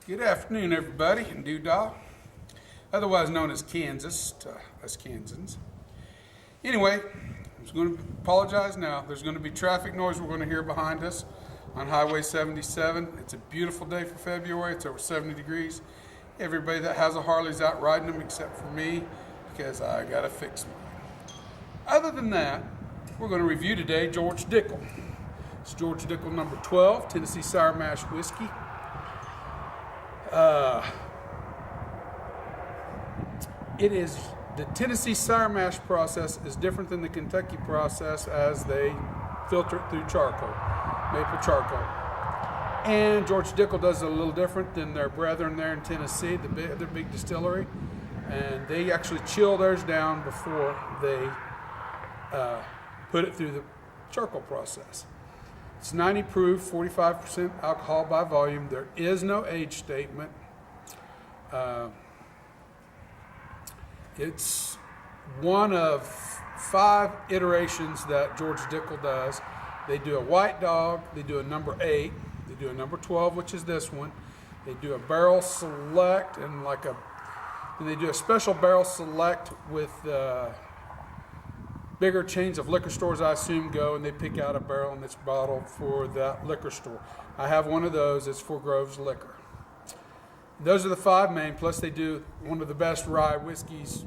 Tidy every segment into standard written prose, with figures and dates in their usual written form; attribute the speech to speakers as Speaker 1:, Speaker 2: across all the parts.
Speaker 1: Good afternoon, everybody in Doodah, otherwise known as Kansas to us Kansans. Anyway, I'm going to apologize now. There's going to be traffic noise we're going to hear behind us on Highway 77. It's a beautiful day for February. It's over 70 degrees. Everybody that has a Harley's out riding them except for me because I got to fix them. Other than that, we're going to review today George Dickel. It's George Dickel number 12, Tennessee Sour Mash Whiskey. It is the Tennessee sour mash process is different than the Kentucky process as they filter it through charcoal, maple charcoal. And George Dickel does it a little different than their brethren there in Tennessee, their big distillery, and they actually chill theirs down before they put it through the charcoal process. It's 90 proof, 45% alcohol by volume. There is no age statement. It's one of 5 iterations that George Dickel does. They do a white dog, they do a number 8, they do a number 12, which is this one. They do a barrel select and they do a special barrel select with bigger chains of liquor stores, I assume, go and they pick out a barrel and it's bottled for that liquor store. I have one of those. It's for Grove's Liquor. Those are the 5 main, plus they do one of the best rye whiskeys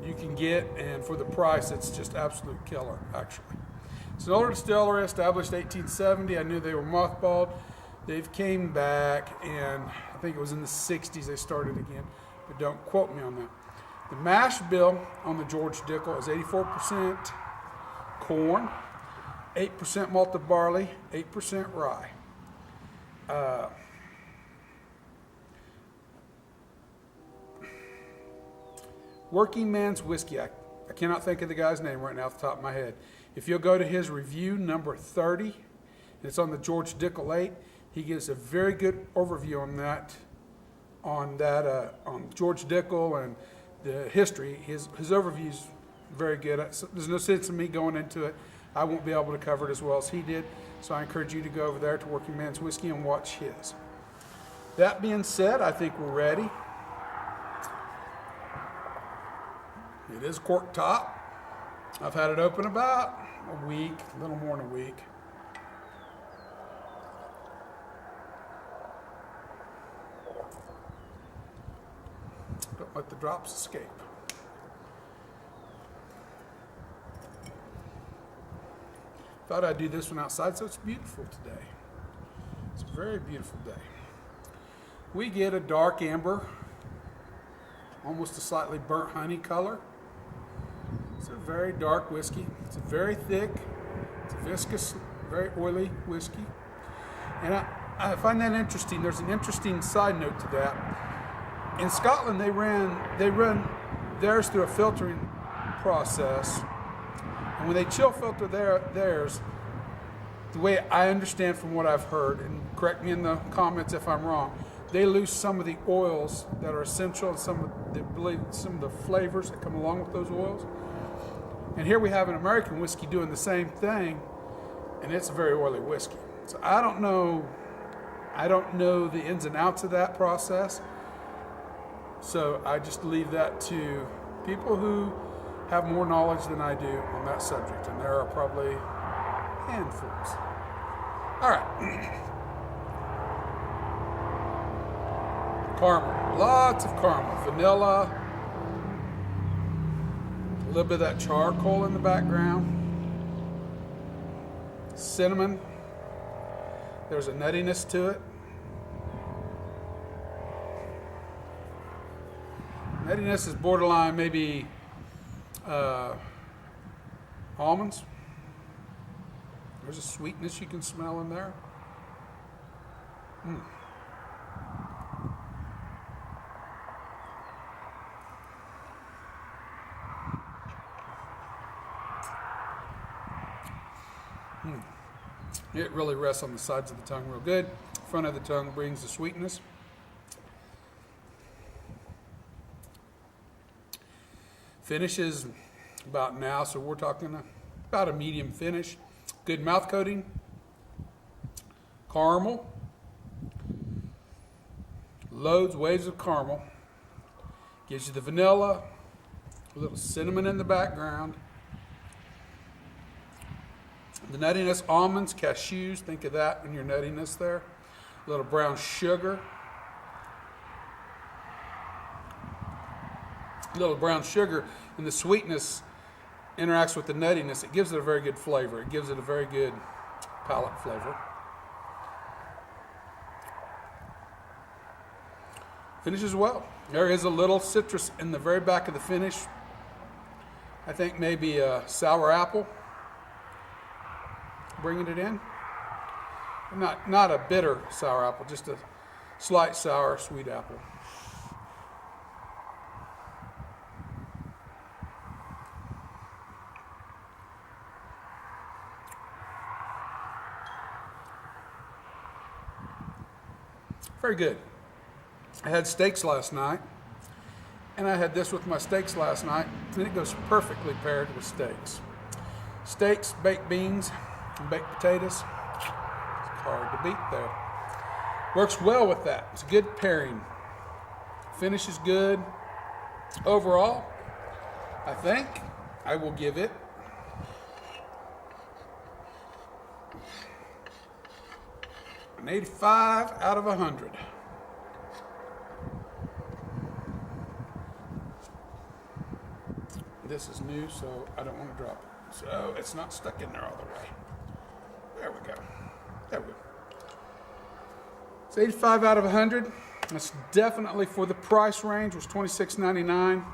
Speaker 1: you can get, and for the price, it's just absolute killer, actually. It's an older distillery, established 1870. I knew they were mothballed. They've came back, and I think it was in the 60s they started again, but don't quote me on that. The mash bill on the George Dickel is 84% corn, 8% malted barley, 8% rye. Working Man's Whiskey. I cannot think of the guy's name right now off the top of my head. If you'll go to his review, number 30, and it's on the George Dickel 8, he gives a very good overview on George Dickel and the history. His overview is very good. There's no sense in me going into it. I won't be able to cover it as well as he did. So I encourage you to go over there to Working Man's Whiskey and watch his. That being said, I think we're ready. It is cork top. I've had it open about a week, a little more than a week. Don't let the drops escape. Thought I'd do this one outside, so it's beautiful today. It's a very beautiful day. We get a dark amber, almost a slightly burnt honey color. It's a very dark whiskey. It's a very thick, it's a viscous, very oily whiskey. And I find that interesting. There's an interesting side note to that. In Scotland, they run theirs through a filtering process. And when they chill filter theirs, the way I understand from what I've heard, and correct me in the comments if I'm wrong, they lose some of the oils that are essential and some of the flavors that come along with those oils. And here we have an American whiskey doing the same thing, and it's a very oily whiskey. So I don't know the ins and outs of that process. So I just leave that to people who have more knowledge than I do on that subject, and there are probably handfuls. All right. Caramel, lots of caramel, vanilla, a little bit of that charcoal in the background, cinnamon, there's a nuttiness to it. Nuttiness is borderline maybe almonds. There's a sweetness you can smell in there. It really rests on the sides of the tongue real good. Front of the tongue brings the sweetness. Finishes about now, so we're talking about a medium finish. Good mouth coating. Caramel. Loads, waves of caramel. Gives you the vanilla, a little cinnamon in the background. The nuttiness, almonds, cashews, think of that in your nuttiness there. A little brown sugar. A little brown sugar, and the sweetness interacts with the nuttiness. It gives it a very good flavor. It gives it a very good palate flavor. Finishes well. There is a little citrus in the very back of the finish. I think maybe a sour apple bringing it in. Not a bitter sour apple, just a slight sour, sweet apple. Very good. I had steaks last night, and I had this with my steaks last night, and it goes perfectly paired with steaks. Steaks, baked beans, and baked potatoes. It's hard to beat there. Works well with that. It's a good pairing. Finish is good. Overall, I think I will give it an 85 out of 100. This is new, so I don't want to drop it. So it's not stuck in there all the way. There we go. There we go. It's 85 out of 100. That's definitely for the price range. It was $26.99.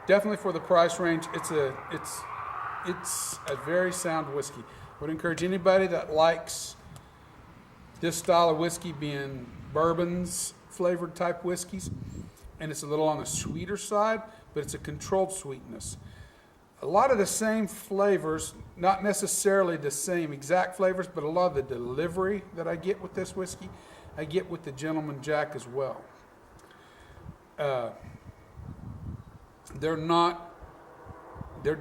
Speaker 1: Definitely for the price range. It's a very sound whiskey. I would encourage anybody that likes this style of whiskey, being bourbons flavored type whiskeys, and it's a little on the sweeter side, but it's a controlled sweetness. A lot of the same flavors, not necessarily the same exact flavors, but a lot of the delivery that I get with this whiskey, I get with the Gentleman Jack as well. They're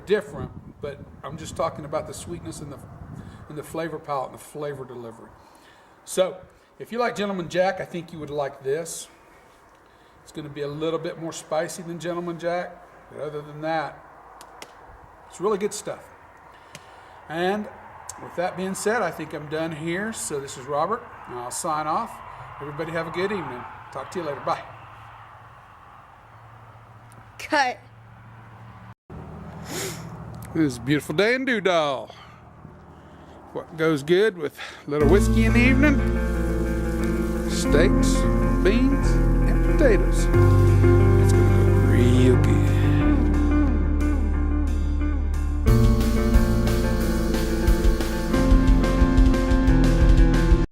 Speaker 1: different, but I'm just talking about the sweetness and the flavor palette and the flavor delivery. So, if you like Gentleman Jack, I think you would like this. It's going to be a little bit more spicy than Gentleman Jack, but other than that, it's really good stuff. And with that being said, I think I'm done here. So this is Robert, and I'll sign off. Everybody have a good evening. Talk to you later. Bye.
Speaker 2: Cut.
Speaker 1: This is a beautiful day in Doodall. What goes good with a little whiskey in the evening? Steaks, beans, and potatoes.